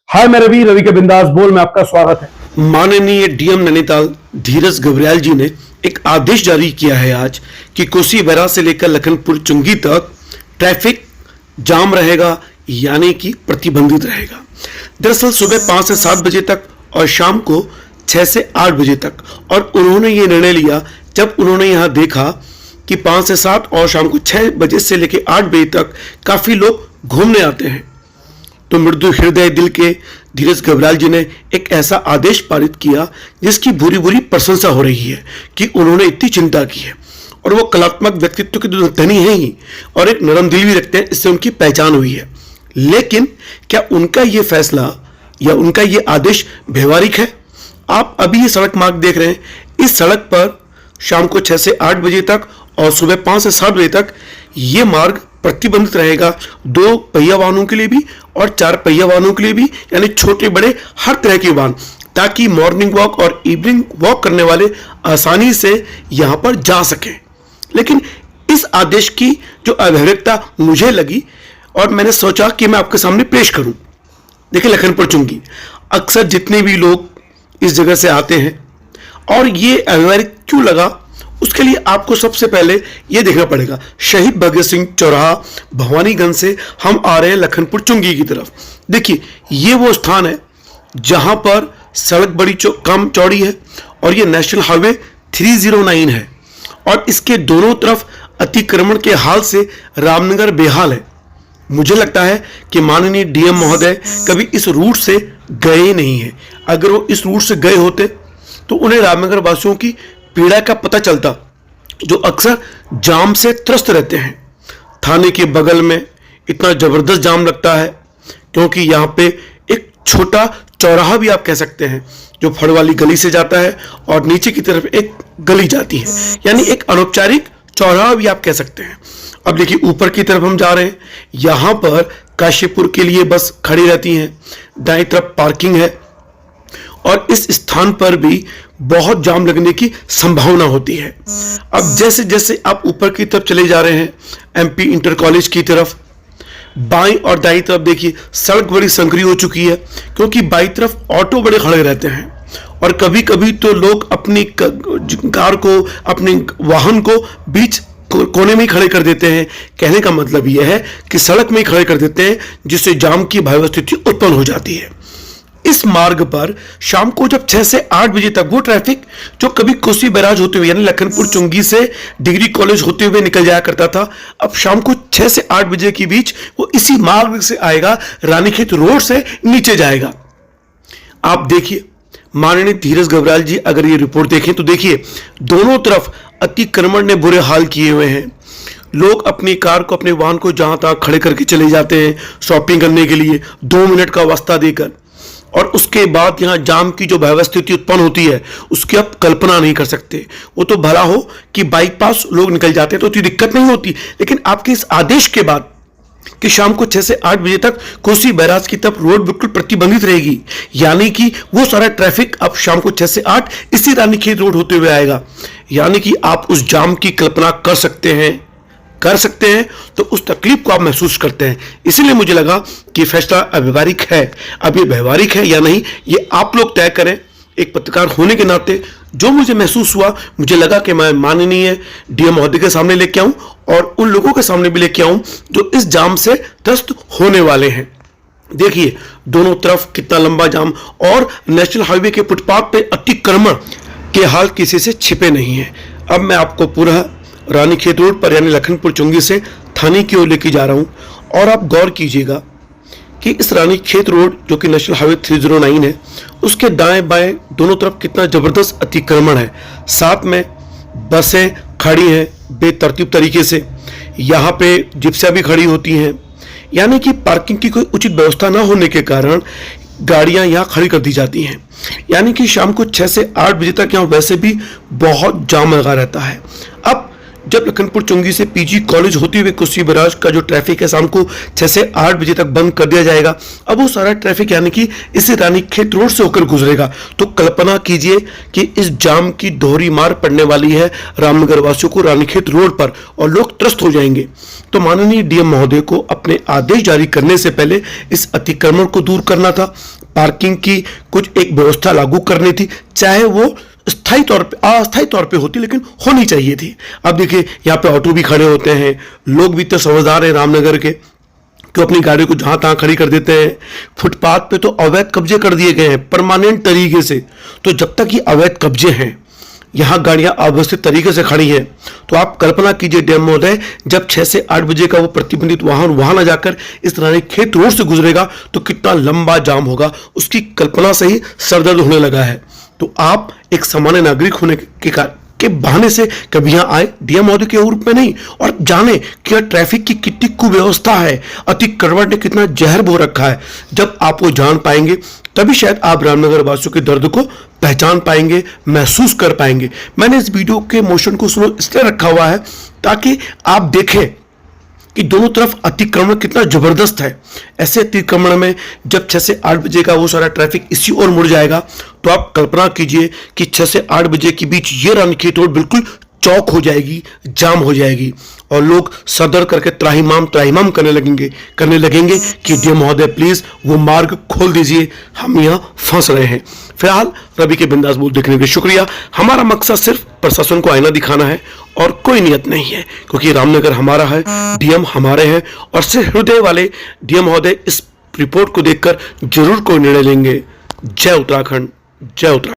हाय मैं रवि के बिंदास बोल में आपका स्वागत है। माननीय डीएम नैनीताल धीरज घबरियाल जी ने एक आदेश जारी किया है आज कि कोसी बैराज से लेकर लखनपुर चुंगी तक ट्रैफिक जाम रहेगा, यानी कि प्रतिबंधित रहेगा। दरअसल सुबह 5 से 7 बजे तक और शाम को 6 से 8 बजे तक। और उन्होंने ये निर्णय लिया जब उन्होंने यहाँ देखा कि 5 से 7 और शाम को 6 बजे से लेकर 8 बजे तक काफ़ी लोग घूमने आते हैं। तो मृदु हृदय दिल के धीरज घबरियाल जी ने एक ऐसा आदेश पारित किया जिसकी भूरी भूरी प्रशंसा हो रही है कि उन्होंने इतनी चिंता की है। और वो कलात्मक व्यक्तित्व के तो धनी है ही और एक नरम दिल भी रखते हैं, इससे उनकी पहचान हुई है। लेकिन क्या उनका ये फैसला या उनका ये आदेश व्यवहारिक है? आप अभी ये सड़क मार्ग देख रहे हैं, इस सड़क पर शाम को 6 से 8 बजे तक और सुबह 5 से 7 बजे तक ये मार्ग प्रतिबंधित रहेगा, 2 पहिया वाहनों के लिए भी और 4 पहिया वाहनों के लिए भी, यानी छोटे बड़े हर तरह के वाहन, ताकि मॉर्निंग वॉक और इवनिंग वॉक करने वाले आसानी से यहां पर जा सकें। लेकिन इस आदेश की जो अव्यवहारिकता मुझे लगी और मैंने सोचा कि मैं आपके सामने पेश करूं। देखिए, लखनपुर चुंगी अक्सर जितने भी लोग इस जगह से आते हैं, और ये अव्यवहारिक क्यों लगा उसके लिए आपको सबसे पहले यह देखना पड़ेगा। शहीद भगत सिंह चौराहा भवानीगंज से हम आ रहे हैं लखनपुर चुंगी की तरफ। देखिए, ये वो स्थान है जहां पर सड़क बड़ी कम चौड़ी है और ये नेशनल हाईवे 309 है और इसके दोनों तरफ अतिक्रमण के हाल से रामनगर बेहाल है। मुझे लगता है कि माननीय डीएम महोदय कभी इस रूट से गए नहीं है। अगर वो इस रूट से गए होते तो उन्हें रामनगर वासियों की पीड़ा का पता चलता, जो अक्सर जाम से त्रस्त रहते हैं। थाने के बगल में इतना जबरदस्त जाम लगता है क्योंकि यहाँ पे एक छोटा चौराहा भी आप कह सकते हैं जो फड़ वाली गली से जाता है और नीचे की तरफ एक गली जाती है, यानी एक अनौपचारिक चौराहा भी आप कह सकते हैं। अब देखिए, ऊपर की तरफ हम जा रहे हैं, यहाँ पर काशीपुर के लिए बस खड़ी रहती हैं, दाएं तरफ पार्किंग है और इस स्थान पर भी बहुत जाम लगने की संभावना होती है। अब जैसे जैसे आप ऊपर की तरफ चले जा रहे हैं एमपी इंटर कॉलेज की तरफ, बाईं और दाईं तरफ देखिए सड़क बड़ी संकरी हो चुकी है क्योंकि बाईं तरफ ऑटो बड़े खड़े रहते हैं और कभी कभी तो लोग अपनी कार को, अपने वाहन को बीच कोने में ही खड़े कर देते हैं। कहने का मतलब यह है कि सड़क में ही खड़े कर देते हैं, जिससे जाम की भयावह स्थिति उत्पन्न हो जाती है। इस मार्ग पर शाम को जब 6 से 8 बजे तक वो ट्रैफिक जो कभी कोसी बैराज होते हुए यानी लखनपुर चुंगी से डिग्री कॉलेज होते हुए निकल जाया करता था, अब शाम को 6 से 8 बजे के बीच वो इसी मार्ग से आएगा, रानीखेत रोड से नीचे जाएगा। आप देखिए, माननीय धीरज घबरियाल जी अगर ये रिपोर्ट देखें तो देखिए दोनों तरफ अतिक्रमण ने बुरे हाल किए हुए हैं। लोग अपनी कार को, अपने वाहन को जहां तहां खड़े करके चले जाते हैं शॉपिंग करने के लिए 2 मिनट का वास्ता देकर, और उसके बाद यहाँ जाम की जो भयावह स्थिति उत्पन्न होती है उसकी आप कल्पना नहीं कर सकते। वो तो भला हो कि बाईपास लोग निकल जाते हैं तो इतनी दिक्कत नहीं होती, लेकिन आपके इस आदेश के बाद कि शाम को 6 से 8 बजे तक कोसी बैराज की तरफ रोड बिल्कुल प्रतिबंधित रहेगी, यानी कि वो सारा ट्रैफिक अब शाम को 6 से 8 इसी रानीखेत रोड होते हुए आएगा, यानी कि आप उस जाम की कल्पना कर सकते हैं तो उस तकलीफ को आप महसूस करते हैं। इसीलिए मुझे लगा कि फैसला अव्यवहारिक है। अब ये व्यवहारिक है या नहीं ये आप लोग तय करें। एक पत्रकार होने के नाते जो मुझे महसूस हुआ, मुझे लगा कि मैं माननीय डीएम महोदय के सामने लेके आऊं और उन लोगों के सामने भी लेके आऊं जो इस जाम से त्रस्त होने वाले हैं। देखिए दोनों तरफ कितना लंबा जाम और नेशनल हाईवे के फुटपाथ पे अतिक्रमण के हाल किसी से छिपे नहीं है। अब मैं आपको पूरा रानीखेत रोड पर यानी लखनपुर चुंगी से थाने की ओर लेके जा रहा हूं और आप गौर कीजिएगा कि इस रानीखेत रोड जो कि नेशनल हाईवे 309 है उसके दाएं बाएं दोनों तरफ कितना जबरदस्त अतिक्रमण है। साथ में बसें खड़ी हैं बेतरतीब तरीके से, यहाँ पे जिप्सियां भी खड़ी होती हैं, यानी कि पार्किंग की कोई उचित व्यवस्था न होने के कारण गाड़ियां यहाँ खड़ी कर दी जाती हैं। यानी कि शाम को 6 से 8 बजे तक यहाँ वैसे भी बहुत जाम लगा रहता है। अब जब लखनपुर चुंगी से पीजी कॉलेज होते हुए कोसी बैराज का जो ट्रैफिक है शाम को 6 से 8 बजे तक बंद कर दिया जाएगा। अब वो सारा ट्रैफिक यानी कि इस रानीखेत रोड से होकर गुजरेगा। तो कल्पना कीजिए कि इस जाम की दोहरी मार पड़ने वाली है रामनगर वासियों को रानीखेत रोड पर, और लोग त्रस्त हो जाएंगे। तो माननीय डीएम महोदय को अपने आदेश जारी करने से पहले इस अतिक्रमण को दूर करना था, पार्किंग की कुछ एक व्यवस्था लागू करनी थी, चाहे वो स्थायी तौर पे अस्थायी तौर पे होती, लेकिन होनी चाहिए थी। अब देखिए यहाँ पे ऑटो भी खड़े होते हैं, लोग भी तो समझदार हैं रामनगर के, कि अपनी गाड़ी को जहां तहां खड़ी कर देते हैं। फुटपाथ पे तो अवैध कब्जे कर दिए गए हैं परमानेंट तरीके से। तो जब तक ये अवैध कब्जे हैं, यहाँ गाड़ियां अव्यवस्थित तरीके से खड़ी हैं, तो आप कल्पना कीजिए डीएम महोदय, जब 6 से 8 बजे का वो प्रतिबंधित वाहन वहां ना जाकर इस रानीखेत रोड से गुजरेगा तो कितना लंबा जाम होगा, उसकी कल्पना से ही सरदर्द होने लगा है। तो आप एक सामान्य नागरिक होने के बहाने से कभी यहाँ आए डीएम महोदय के रूप में नहीं, और जाने कि ट्रैफिक की कितनी कुव्यवस्था है, अतिक्रमण ने कितना जहर बो रखा है। जब आप वो जान पाएंगे तभी शायद आप रामनगर वासियों के दर्द को पहचान पाएंगे, महसूस कर पाएंगे। मैंने इस वीडियो के मोशन को स्लो इसलिए रखा हुआ है ताकि आप देखें कि दोनों तरफ अतिक्रमण कितना जबरदस्त है। ऐसे अतिक्रमण में जब 6 से 8 बजे का वो सारा ट्रैफिक इसी ओर मुड़ जाएगा, तो आप कल्पना कीजिए कि 6 से 8 बजे के बीच ये रानीखेत रोड बिल्कुल चौक हो जाएगी, जाम हो जाएगी, और लोग सदर करके त्राहिमाम करने लगेंगे कि डीएम महोदय प्लीज वो मार्ग खोल दीजिए, हम यहाँ फंस रहे हैं। फिलहाल रवि के बिंदास बोल देखने के लिए शुक्रिया। हमारा मकसद सिर्फ प्रशासन को आईना दिखाना है और कोई नियत नहीं है, क्योंकि रामनगर हमारा है, डीएम हमारे हैं, और सिर्फ हृदय वाले डीएम महोदय इस रिपोर्ट को देखकर जरूर कोई निर्णय लेंगे। जय उत्तराखंड, जय उत्तराखंड।